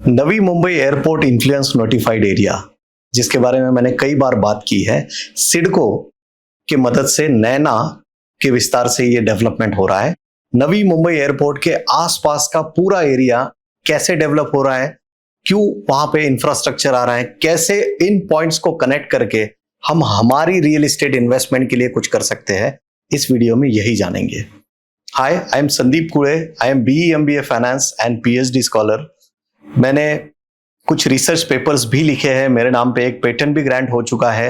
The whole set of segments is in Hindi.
नवी Mumbai airport influence notified area, जिसके बारे में मैंने कई बार बात की है, सिडको की मदद से नैना के विस्तार से ये डेवलपमेंट हो रहा है। नवी मुंबई एयरपोर्ट के आसपास का पूरा एरिया कैसे डेवलप हो रहा है, क्यों वहां पे इंफ्रास्ट्रक्चर आ रहा है, कैसे इन पॉइंट्स को कनेक्ट करके हम हमारी रियल एस्टेट इन्वेस्टमेंट के लिए कुछ कर सकते हैं, इस वीडियो में यही जानेंगे। हाय, आई एम संदीप कुड़े, I am BE MBA finance and PhD scholar. मैंने कुछ रिसर्च पेपर्स भी लिखे हैं, मेरे नाम पे एक पेटेंट भी ग्रांट हो चुका है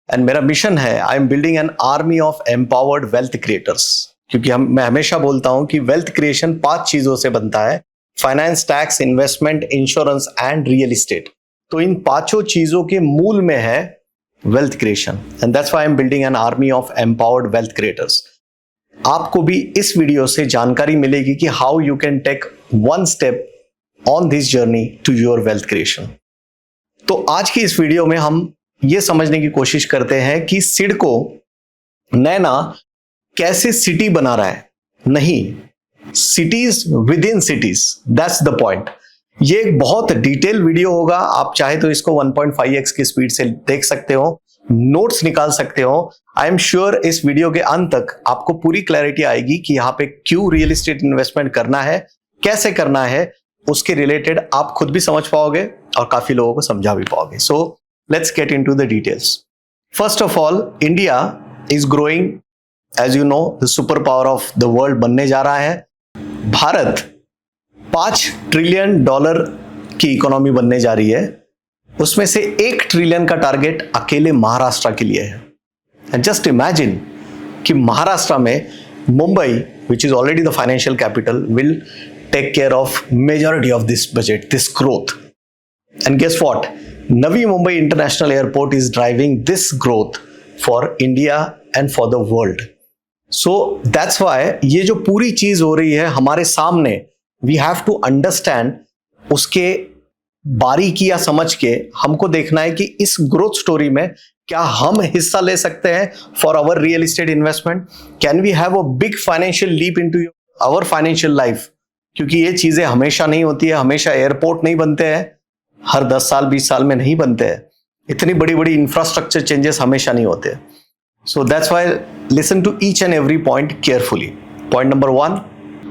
एंड मेरा मिशन है, आई am building an army of empowered wealth creators. क्योंकि मैं हमेशा बोलता हूं कि वेल्थ क्रिएशन 5 चीजों से बनता है: finance, tax, investment, insurance and real estate. तो इन 5 चीजों के मूल में है wealth creation and that's why I am building an army of empowered wealth creators. आपको भी इस वीडियो से जानकारी मिलेगी कि how you can take one step on this journey to your wealth creation. तो आज की इस वीडियो में हम ये समझने की कोशिश करते हैं कि सिडको नैना कैसे सिटी बना रहा है, नहीं cities with in cities, that's the point. ये एक बहुत डिटेल वीडियो होगा, आप चाहे तो इसको 1.5x की स्पीड से देख सकते हो, नोट्स निकाल सकते हो। आई एम श्योर इस वीडियो के अंत तक आपको पूरी क्लैरिटी आएगी कि यहाँ पे क्यों रियल एस्टेट इन्वेस्टमेंट करना है, कैसे करना है, उसके रिलेटेड आप खुद भी समझ पाओगे और काफी लोगों को समझा भी पाओगे। So let's get into the details. First of all, India is growing, as you know, the super power of the world बनने जा रहा है। भारत $5 ट्रिलियन की इकोनॉमी बनने जा रही है, उसमें से 1 ट्रिलियन का टारगेट अकेले महाराष्ट्र के लिए है। एंड जस्ट इमेजिन कि महाराष्ट्र में Mumbai, which is already the financial capital, will take care of majority of this budget, this growth. And guess what? Navi Mumbai International Airport is driving this growth for India and for the world. So that's why ये जो पूरी चीज हो रही है हमारे सामने, we have to understand उसके बारीकी या समझ के हमको देखना है कि इस ग्रोथ स्टोरी में क्या हम हिस्सा ले सकते हैं for our real estate investment. Can we have a big financial leap into our financial life, क्योंकि ये चीजें हमेशा नहीं होती है, हमेशा एयरपोर्ट नहीं बनते हैं, हर 10 साल 20 साल में नहीं बनते हैं, इतनी बड़ी बड़ी इंफ्रास्ट्रक्चर चेंजेस हमेशा नहीं होते। So that's why listen to each and every point carefully. Point number 1,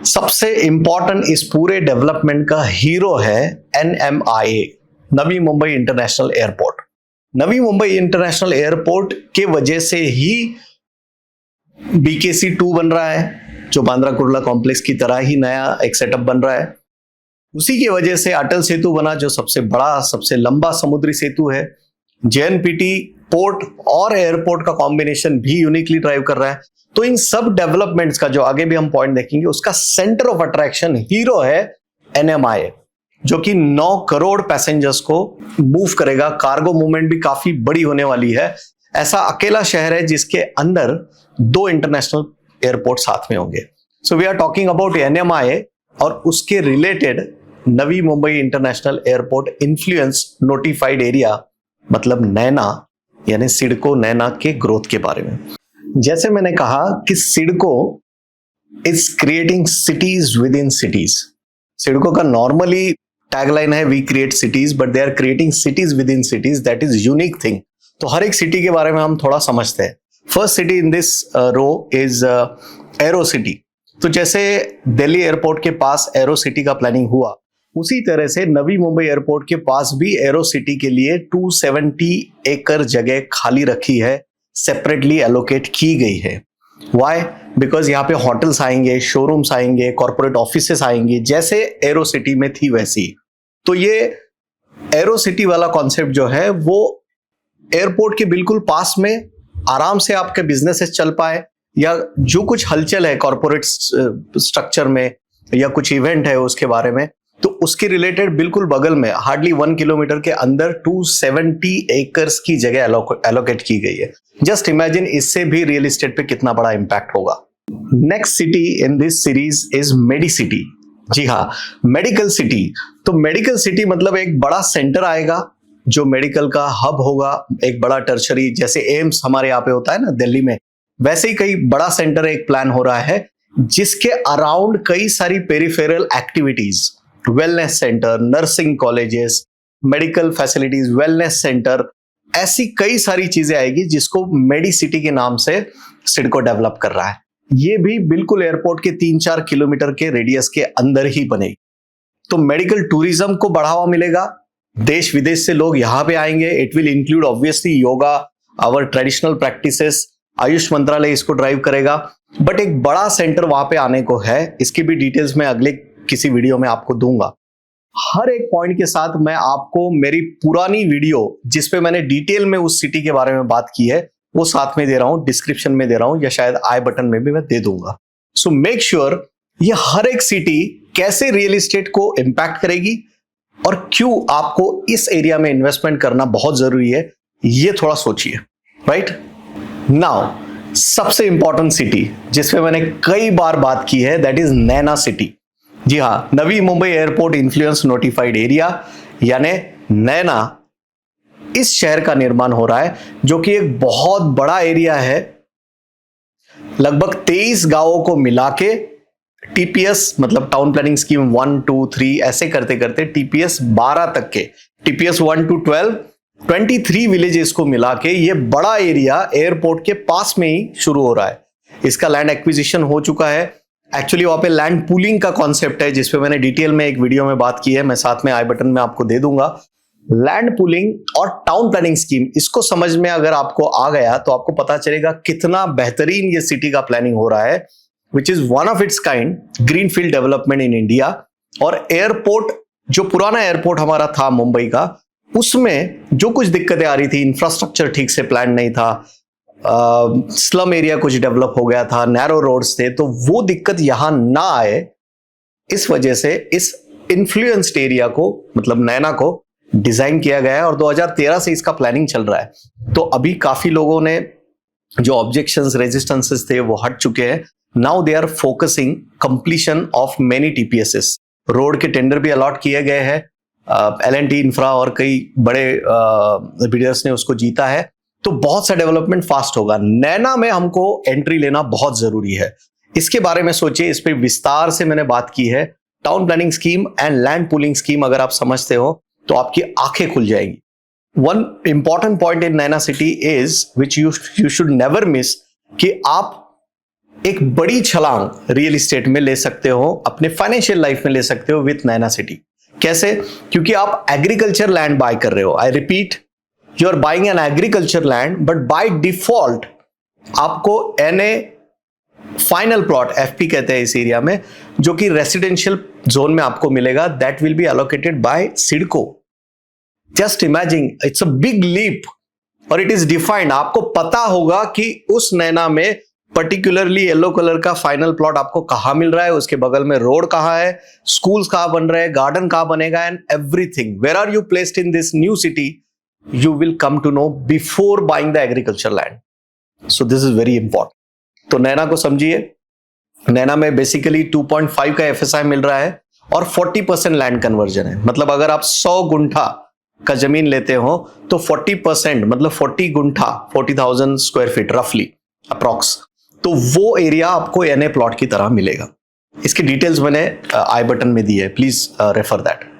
सबसे इंपॉर्टेंट इस पूरे डेवलपमेंट का हीरो है NMIA, Navi Mumbai international airport. नवी मुंबई इंटरनेशनल एयरपोर्ट के वजह से ही BKC2 बन रहा है, जो बांद्रा कुर्ला कॉम्प्लेक्स की तरह ही नया एक सेटअप बन रहा है। उसी की वजह से अटल सेतु बना, जो सबसे बड़ा, सबसे लंबा समुद्री सेतु है। JNPT पोर्ट और एयरपोर्ट का कॉम्बिनेशन भी यूनिकली ड्राइव कर रहा है। तो इन सब डेवलपमेंट्स का, जो आगे भी हम पॉइंट देखेंगे, उसका सेंटर ऑफ अट्रैक्शन, हीरो है NMIA, जो कि 9 करोड़ पैसेंजर्स को मूव करेगा। कार्गो मूवमेंट भी काफी बड़ी होने वाली है। ऐसा अकेला शहर है जिसके अंदर 2 इंटरनेशनल एयरपोर्ट साथ में होंगे। So we are talking about NMIA और उसके related Navi Mumbai international airport influence notified area, मतलब नैना, यानी सिडको नैना के ग्रोथ के बारे में। जैसे मैंने कहा कि CIDCO is creating cities with in cities. CIDCO का नॉर्मली टैगलाइन है, we create cities, but they are creating cities with in cities. That is unique thing. तो हर एक सिटी के बारे में हम थोड़ा समझते हैं। First city in this row is aero city. तो जैसे दिल्ली एयरपोर्ट के पास एरो सिटी का प्लानिंग हुआ, उसी तरह से नवी मुंबई एयरपोर्ट के पास भी एरो सिटी के लिए 270 एकड़ जगह खाली रखी है, सेपरेटली एलोकेट की गई है। व्हाई? बिकॉज यहाँ पे होटल्स आएंगे, शोरूम्स आएंगे, कॉर्पोरेट ऑफिसेस आएंगे, जैसे एरो सिटी में थी वैसी। तो ये एरो सिटी वाला कॉन्सेप्ट जो है वो एयरपोर्ट के बिल्कुल पास में आराम से आपके बिजनेसेस चल पाए, या जो कुछ हलचल है कॉर्पोरेट स्ट्रक्चर में या कुछ इवेंट है उसके बारे में, तो उसके रिलेटेड बिल्कुल बगल में, हार्डली 1 किलोमीटर के अंदर 270 एकर्स की जगह एलोकेट की गई है। जस्ट इमेजिन इससे भी रियल एस्टेट पे कितना बड़ा इंपैक्ट होगा। Next city in this series is Medicity. जी हाँ, मेडिकल सिटी। तो मेडिकल सिटी मतलब एक बड़ा सेंटर आएगा जो मेडिकल का हब होगा, एक बड़ा टर्शरी, जैसे एम्स हमारे यहाँ पे होता है ना दिल्ली में, वैसे ही कई बड़ा सेंटर एक प्लान हो रहा है, जिसके अराउंड कई सारी peripheral activities wellness centre, nursing colleges, medical facilities, wellness centre, ऐसी कई सारी चीजें आएगी जिसको मेडी सिटी के नाम से सिडको डेवलप कर रहा है। ये भी बिल्कुल एयरपोर्ट के 3-4 किलोमीटर के रेडियस के अंदर ही बनेगी। तो मेडिकल टूरिज्म को बढ़ावा मिलेगा, देश विदेश से लोग यहां पे आएंगे। It will include obviously yoga, our traditional practices, Ayush मंत्रालय इसको ड्राइव करेगा। बट एक बड़ा सेंटर वहां पे आने को है, इसकी भी डिटेल्स मैं अगले किसी वीडियो में आपको दूंगा। हर एक पॉइंट के साथ मैं आपको मेरी पुरानी वीडियो जिसपे मैंने डिटेल में उस सिटी के बारे में बात की है वो साथ में दे रहा हूं, डिस्क्रिप्शन में दे रहा हूं, या शायद आई बटन में भी मैं दे दूंगा। सो मेक श्योर ये हर एक सिटी कैसे रियल एस्टेट को इंपैक्ट करेगी और क्यों आपको इस एरिया में इन्वेस्टमेंट करना बहुत जरूरी है, ये थोड़ा सोचिए। राइट नाउ सबसे इंपॉर्टेंट सिटी जिसपे मैंने कई बार बात की है, दैट इज नैना सिटी। जी हाँ, Navi Mumbai airport influence notified area यानी नैना, इस शहर का निर्माण हो रहा है जो कि एक बहुत बड़ा एरिया है। लगभग 23 गांवों को मिला के टीपीएस मतलब टाउन प्लानिंग स्कीम 1, 2, 3 ऐसे करते करते टीपीएस 12 तक के, टीपीएस 1 to 12, 23 विलेजेस को मिला के ये बड़ा एरिया एयरपोर्ट के पास में ही शुरू हो रहा है। इसका लैंड एक्विजिशन हो चुका है। एक्चुअली वहां पे लैंड पूलिंग का कॉन्सेप्ट है जिसपे मैंने डिटेल में एक वीडियो में बात की है, मैं साथ में आई बटन में आपको दे दूंगा। लैंड पूलिंग और टाउन प्लानिंग स्कीम, इसको समझ में अगर आपको आ गया तो आपको पता चलेगा कितना बेहतरीन ये सिटी का प्लानिंग हो रहा है, which is one of its kind greenfield development in India. और एयरपोर्ट, जो पुराना एयरपोर्ट हमारा था मुंबई का, उसमें जो कुछ दिक्कतें आ रही थी, इंफ्रास्ट्रक्चर ठीक से प्लान नहीं था, स्लम एरिया कुछ डेवलप हो गया था, नैरो रोड्स थे, तो वो दिक्कत यहां ना आए इस वजह से इस इन्फ्लुएंस्ड एरिया को मतलब नैना को डिजाइन किया गया है और 2013 से इसका प्लानिंग चल रहा है। तो अभी काफी लोगों ने जो ऑब्जेक्शंस, रेजिस्टेंसेस थे वो हट चुके हैं। Now they are focusing completion of many TPSS. Road के टेंडर भी अलॉट किए गए हैं, L&T इंफ्रा और कई बड़े बिल्डर्स ने उसको जीता है। तो बहुत सा डेवलपमेंट फास्ट होगा। नैना में हमको एंट्री लेना बहुत जरूरी है, इसके बारे में सोचिए। इस पे विस्तार से मैंने बात की है। Town planning scheme and land pooling scheme अगर आप समझते हो तो आपकी आंखें खुल जाएंगी। One important point in Naina city is which you should never miss, कि आप एक बड़ी छलांग रियल एस्टेट में ले सकते हो, अपने फाइनेंशियल लाइफ में ले सकते हो विथ नैना सिटी। कैसे? क्योंकि आप एग्रीकल्चर लैंड बाय कर रहे हो। I repeat, you are buying an agriculture land, but by default आपको NA फाइनल प्लॉट, FP कहते हैं इस एरिया में, जो कि रेसिडेंशियल जोन में आपको मिलेगा, that will be allocated by CIDCO. Just imagine, it's a big leap और इट इज डिफाइंड। आपको पता होगा कि उस नैना में पर्टिकुलरली येलो कलर का फाइनल प्लॉट आपको कहां मिल रहा है, उसके बगल में रोड कहां है, स्कूल्स कहां बन रहे हैं, गार्डन कहां बनेगा, and everything. Where are you placed in this new city, you will come to know before buying the agriculture land. So this is very important. तो नैना को समझिए। नैना में बेसिकली 2.5 का FSI मिल रहा है और 40% लैंड कन्वर्जन है। मतलब अगर आप 100 गुंठा का जमीन लेते हो तो 40% मतलब 40 गुंठा, 40,000 स्क्वायर फीट रफली अप्रॉक्स, तो वो एरिया आपको NA प्लॉट की तरह मिलेगा। इसकी डिटेल्स मैंने आई बटन में दी है, please refer that.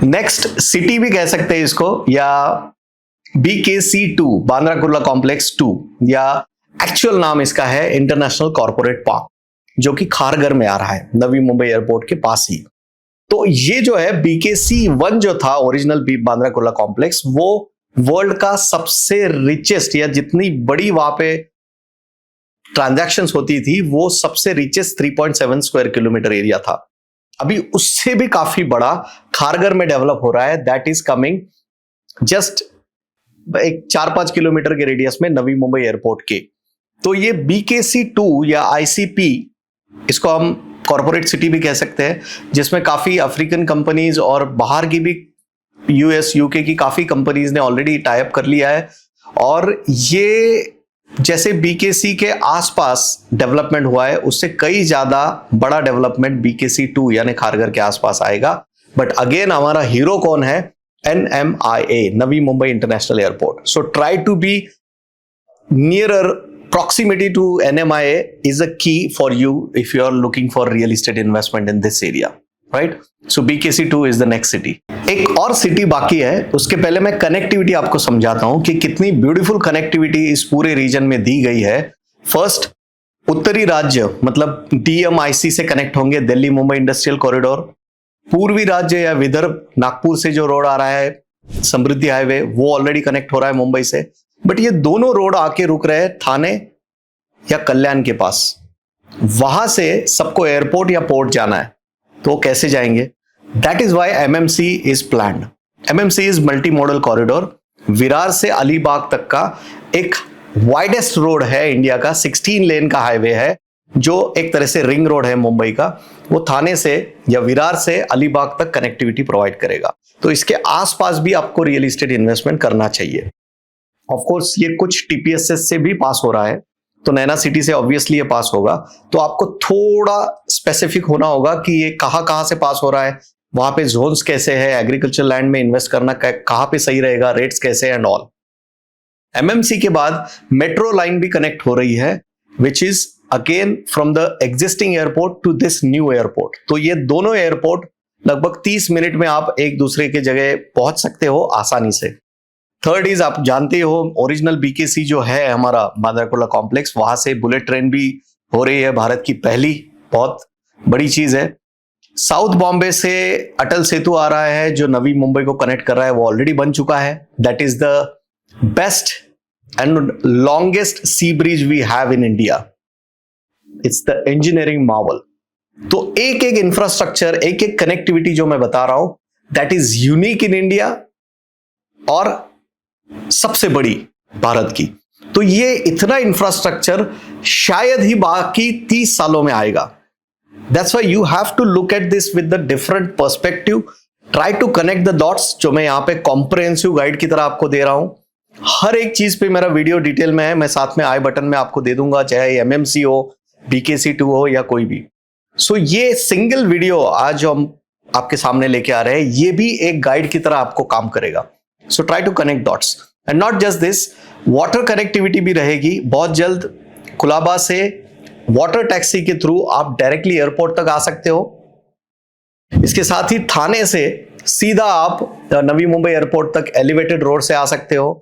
Next city भी कह सकते हैं इसको, या BKC2 बांद्रा कुर्ला कॉम्प्लेक्स 2, या एक्चुअल नाम इसका है इंटरनेशनल कॉर्पोरेट पार्क, जो कि खारघर में आ रहा है, नवी मुंबई एयरपोर्ट के पास ही। तो ये जो है BKC1 जो था ओरिजिनल बांद्रा कुर्ला कॉम्प्लेक्स, वो वर्ल्ड का सबसे रिचेस्ट, या जितनी बड़ी वहां पे ट्रांजैक्शंस होती थी वो सबसे रिचेस्ट 3.7 स्क्वायर किलोमीटर एरिया था। अभी उससे भी काफी बड़ा खारघर में डेवलप हो रहा है, दैट इज कमिंग जस्ट एक 4-5 किलोमीटर के रेडियस में नवी मुंबई एयरपोर्ट के। तो ये BKC2 या ICP, इसको हम कॉर्पोरेट सिटी भी कह सकते हैं, जिसमें काफी अफ्रीकन कंपनीज और बाहर की भी US UK की काफी कंपनीज ने ऑलरेडी टाई अप कर लिया है। और ये जैसे BKC के आसपास डेवलपमेंट हुआ है, उससे कई ज्यादा बड़ा डेवलपमेंट BKC2 यानी खारघर के आसपास आएगा। बट अगेन हमारा हीरो कौन है? NMIA, Navi Mumbai international airport. So try to be nearer, proximity to NMIA is a key for you if you are looking for real estate investment in this area, right? So BKC2 is the next city. एक और सिटी बाकी है, उसके पहले मैं कनेक्टिविटी आपको समझाता हूं कि कितनी ब्यूटीफुल कनेक्टिविटी इस पूरे रीजन में दी गई है। फर्स्ट, उत्तरी राज्य मतलब DMIC से कनेक्ट होंगे, दिल्ली मुंबई इंडस्ट्रियल कॉरिडोर। पूर्वी राज्य या विदर्भ, नागपुर से जो रोड आ रहा है समृद्धि हाईवे, वो ऑलरेडी कनेक्ट हो रहा है मुंबई से। बट ये दोनों रोड आके रुक रहे हैं थाने या कल्याण के पास। वहां से सबको एयरपोर्ट या पोर्ट जाना है, तो कैसे जाएंगे? That is why MMC is planned. MMC is multi modal corridor. Virar से अलीबाग तक का एक वाइडेस्ट रोड है इंडिया का, 16 लेन का हाईवे है, जो एक तरह से रिंग रोड है मुंबई का। वो थाने से या विरार से अलीबाग तक कनेक्टिविटी प्रोवाइड करेगा। तो इसके आसपास भी आपको रियल एस्टेट इन्वेस्टमेंट करना चाहिए। ऑफ कोर्स ये कुछ TPSS से भी पास हो रहा है, तो नैना सिटी से ऑब्वियसली ये पास होगा। तो आपको थोड़ा स्पेसिफिक होना होगा कि ये कहां से पास हो रहा है, वहां पे जोन्स कैसे है, एग्रीकल्चर लैंड में इन्वेस्ट करना कहां पे सही रहेगा, रेट्स कैसे एंड ऑल। MMC के बाद मेट्रो लाइन भी कनेक्ट हो रही है, which is again from the existing airport to this new airport. तो ये दोनों एयरपोर्ट लगभग 30 मिनट में आप एक दूसरे के जगह पहुंच सकते हो आसानी से। थर्ड इज, आप जानते हो ओरिजिनल BKC जो है हमारा बांद्रा कुर्ला कॉम्प्लेक्स, वहां से बुलेट ट्रेन भी हो रही है, भारत की पहली, बहुत बड़ी चीज है। साउथ बॉम्बे से अटल सेतु आ रहा है जो नवी मुंबई को कनेक्ट कर रहा है, वो ऑलरेडी बन चुका है। That is the best and longest sea bridge we have in India. It's the engineering marvel. तो एक एक इंफ्रास्ट्रक्चर, एक एक कनेक्टिविटी जो मैं बता रहा हूं, that is unique in India और सबसे बड़ी भारत की। तो ये इतना इंफ्रास्ट्रक्चर शायद ही बाकी 30 सालों में आएगा। That's why you have to look at this with the different perspective, try to connect the dots, जो मैं यहाँ पे कॉम्प्रिहेंसिव गाइड की तरह आपको दे रहा हूं। हर एक चीज पे मेरा वीडियो डिटेल में है, मैं साथ में आई बटन में आपको दे दूंगा, चाहे MMC हो, BKC2 हो या कोई भी। सो ये सिंगल वीडियो आज जो हम आपके सामने लेके आ रहे हैं, ये भी एक गाइड की तरह आपको काम करेगा। So try to connect dots and not just this, water connectivity भी रहेगी। बहुत जल्द कुलाबा से वाटर टैक्सी के थ्रू आप डायरेक्टली एयरपोर्ट तक आ सकते हो। इसके साथ ही थाने से सीधा आप नवी मुंबई एयरपोर्ट तक एलिवेटेड रोड से आ सकते हो।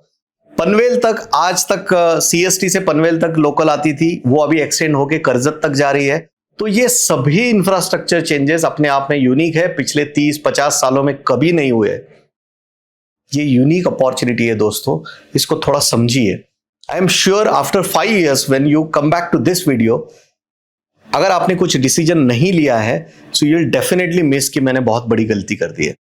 पनवेल तक, आज तक CST से पनवेल तक लोकल आती थी, वो अभी एक्सटेंड होके करजत तक जा रही है। तो ये सभी इंफ्रास्ट्रक्चर चेंजेस अपने आप में यूनिक है, पिछले 30-50 सालों में कभी नहीं हुए। ये यूनिक अपॉर्चुनिटी है दोस्तों, इसको थोड़ा समझिए। I am sure after 5 years when you come back to this video, अगर आपने कुछ डिसीजन नहीं लिया है, so you will definitely miss कि मैंने बहुत बड़ी गलती कर दी है।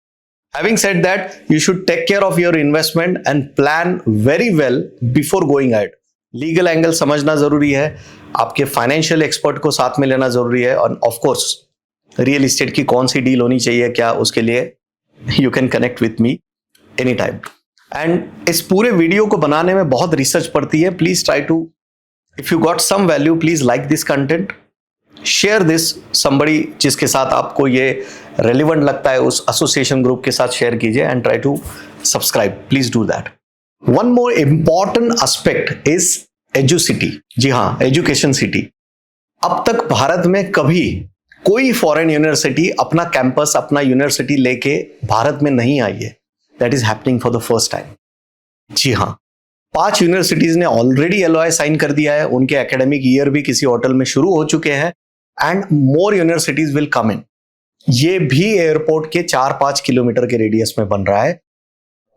Having said that, you should take care of your investment and plan very well before going ahead. Legal angle समझना जरूरी है, आपके फाइनेंशियल एक्सपर्ट को साथ में लेना जरूरी है, और ऑफ कोर्स रियल एस्टेट की कौन सी डील होनी चाहिए क्या, उसके लिए you can connect with me any time. And इस पूरे वीडियो को बनाने में बहुत रिसर्च पड़ती है। Please try to, if you got some value, please like this content, share this somebody जिसके साथ आपको ये रेलिवेंट लगता है, उस एसोसिएशन ग्रुप के साथ शेयर कीजिए and try to subscribe, please do that. One more important aspect is educity. जी हाँ, एजुकेशन सिटी। अब तक भारत में कभी कोई फॉरेन यूनिवर्सिटी अपना कैंपस, अपना यूनिवर्सिटी लेके भारत में नहीं आई है. That is happening for the first time. जी हाँ, 5 यूनिवर्सिटीज ने ऑलरेडी एलओआई साइन कर दिया है. उनके एकेडमिक ईयर भी किसी होटल में शुरू हो चुके हैं and more universities will come in. ये भी एयरपोर्ट के 4-5 किलोमीटर के रेडियस में बन रहा है.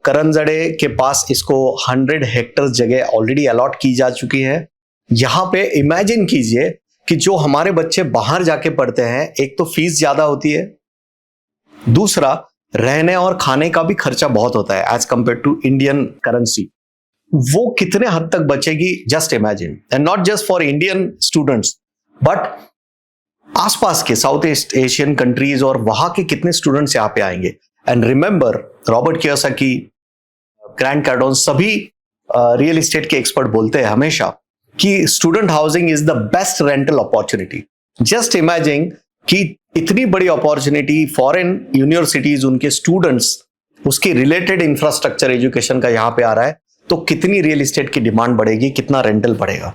करंजड़े के पास इसको 100 हेक्टर जगह ऑलरेडी अलॉट की जा चुकी है. यहां पे इमेजिन कीजिए कि जो हमारे बच्चे बाहर जाके पढ़ते हैं, एक तो फीस ज्यादा होती है, दूसरा रहने और खाने का भी खर्चा बहुत होता है as compare to Indian currency. वो कितने हद तक बचेगी, just imagine. And not just for Indian students but आसपास के साउथ ईस्ट एशियन कंट्रीज और वहां के कितने स्टूडेंट्स यहाँ पे आएंगे. And remember, Robert Kiyosaki, Grant Cardone, सभी रियल एस्टेट के एक्सपर्ट बोलते हैं हमेशा कि student housing is the best rental opportunity. Just imagine कि इतनी बड़ी अपॉर्चुनिटी फॉरेन यूनिवर्सिटीज, उनके स्टूडेंट्स, उसके रिलेटेड इंफ्रास्ट्रक्चर एजुकेशन का यहाँ पे आ रहा है, तो कितनी रियल एस्टेट की डिमांड बढ़ेगी, कितना रेंटल बढ़ेगा.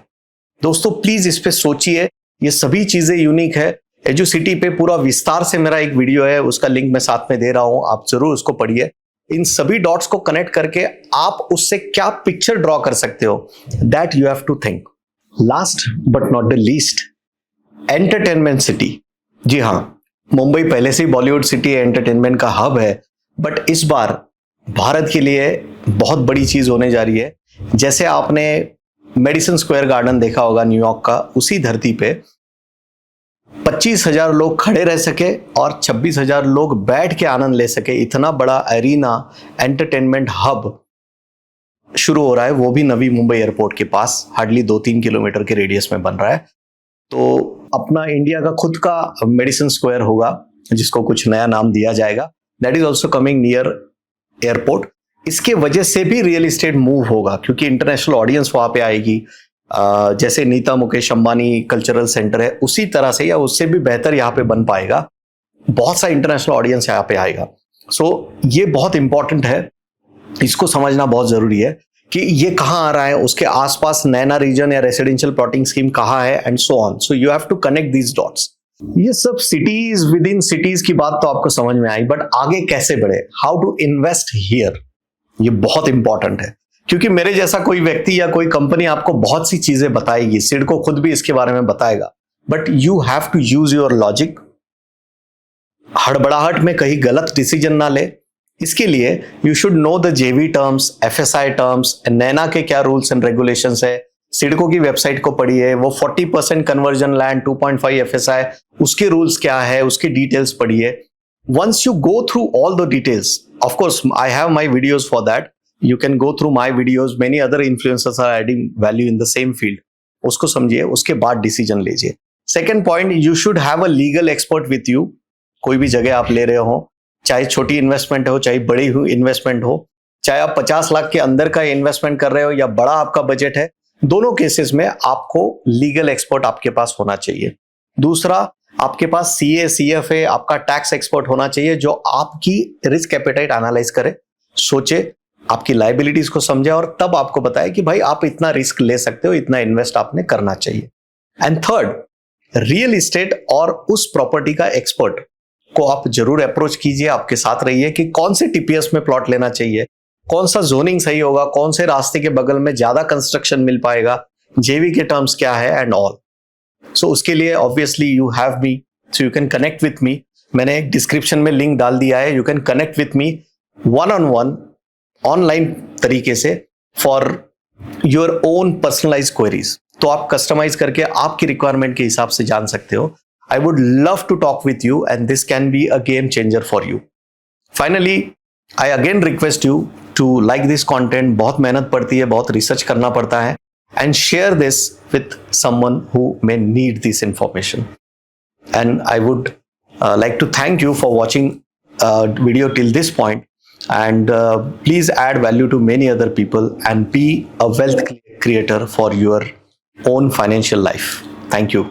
दोस्तों प्लीज इस पे सोचिए. ये सभी चीजें यूनिक है. एजुसिटी पे पूरा विस्तार से मेरा एक वीडियो है, उसका लिंक मैं साथ में दे रहा हूं, आप जरूर उसको पढ़िए. इन सभी डॉट्स को कनेक्ट करके आप उससे क्या पिक्चर ड्रॉ कर सकते हो, that you have to think. Last but not the least, entertainment city. जी हाँ, मुंबई पहले से ही बॉलीवुड सिटी है, एंटरटेनमेंट का हब है, बट इस बार भारत के लिए बहुत बड़ी चीज होने जा रही है. जैसे आपने मेडिसन स्क्वायर गार्डन देखा होगा न्यूयॉर्क का, उसी धरती पे 25,000 लोग खड़े रह सके और 26,000 लोग बैठ के आनंद ले सके, इतना बड़ा एरिना एंटरटेनमेंट हब शुरू हो रहा है. वो भी नवी मुंबई एयरपोर्ट के पास, हार्डली 2-3 किलोमीटर के रेडियस में बन रहा है. तो अपना इंडिया का खुद का मेडिसन स्क्वायर होगा, जिसको कुछ नया नाम दिया जाएगा. That is also coming near airport. इसके वजह से भी रियल एस्टेट मूव होगा, क्योंकि इंटरनेशनल ऑडियंस वहां पे आएगी. जैसे नीता मुकेश अंबानी कल्चरल सेंटर है, उसी तरह से या उससे भी बेहतर यहाँ पे बन पाएगा. बहुत सा इंटरनेशनल ऑडियंस यहाँ पे आएगा. सो ये बहुत इंपॉर्टेंट है, इसको समझना बहुत जरूरी है कि ये कहाँ आ रहा है, उसके आसपास नैना रीजन या रेसिडेंशियल प्लॉटिंग स्कीम कहाँ है and so on. So you have to connect these dots. ये सब सिटीज विद इन सिटीज की बात तो आपको समझ में आई, बट आगे कैसे बढ़े, हाउ टू इन्वेस्ट हियर, ये बहुत इंपॉर्टेंट है. क्योंकि मेरे जैसा कोई व्यक्ति या कोई कंपनी आपको बहुत सी चीजें बताएगी, सिडको खुद भी इसके बारे में बताएगा, but you have to use your logic. हड़बड़ाहट में कहीं गलत डिसीजन ना ले. इसके लिए you should know the JV terms, FSI terms, NAINA के क्या रूल्स एंड रेगुलेशंस है. सिडको की वेबसाइट को पढ़िए, वो 40% कन्वर्जन लैंड, 2.5 एफएसआई, उसके रूल्स क्या है, उसकी डिटेल्स पढ़िए. Once you go through all the details, of course, I have my videos for that. You can go through my videos. Many other influencers are adding value in the same field. उसको समझिए, उसके बाद डिसीजन लीजिए. Second point, you should have a legal expert with you. कोई भी जगह आप ले रहे हो, चाहे छोटी इन्वेस्टमेंट हो, चाहे बड़ी इन्वेस्टमेंट हो, चाहे आप 50 लाख के अंदर का इन्वेस्टमेंट कर रहे हो या बड़ा आपका बजट है, दोनों केसेस में आपको लीगल एक्सपर्ट आपके पास होना चाहिए. दूसरा, आपके पास सीए, सीएफए, आपका टैक्स एक्सपर्ट होना चाहिए, जो आपकी रिस्क एपेटाइट एनालाइज करे, सोचे, आपकी लायबिलिटीज को समझे और तब आपको बताए कि भाई आप इतना रिस्क ले सकते हो, इतना इन्वेस्ट आपने करना चाहिए. एंड थर्ड, रियल एस्टेट और उस प्रॉपर्टी का एक्सपर्ट को आप जरूर अप्रोच कीजिए, आपके साथ रहिए कि कौन से टीपीएस में प्लॉट लेना चाहिए, कौन सा जोनिंग सही होगा, कौन से रास्ते के बगल में ज्यादा कंस्ट्रक्शन मिल पाएगा, जेवी के टर्म्स क्या है एंड ऑल. सो उसके लिए obviously you have me, so you can connect with me. मैंने एक डिस्क्रिप्शन में लिंक डाल दिया है. You can connect with me 1-on-1 online तरीके से for your own personalise queries. तो आप कस्टमाइज करके आपकी रिक्वायरमेंट के हिसाब से जान सकते हो. I would love to talk with you and this can be a game changer for you. Finally, I again request you to like this content. बहुत मेहनत पड़ती है, बहुत रिसर्च करना पड़ता है. And share this with someone who may need this information. And I would like to thank you for watching video till this point. And please add value to many other people and be a wealth creator for your own financial life. Thank you.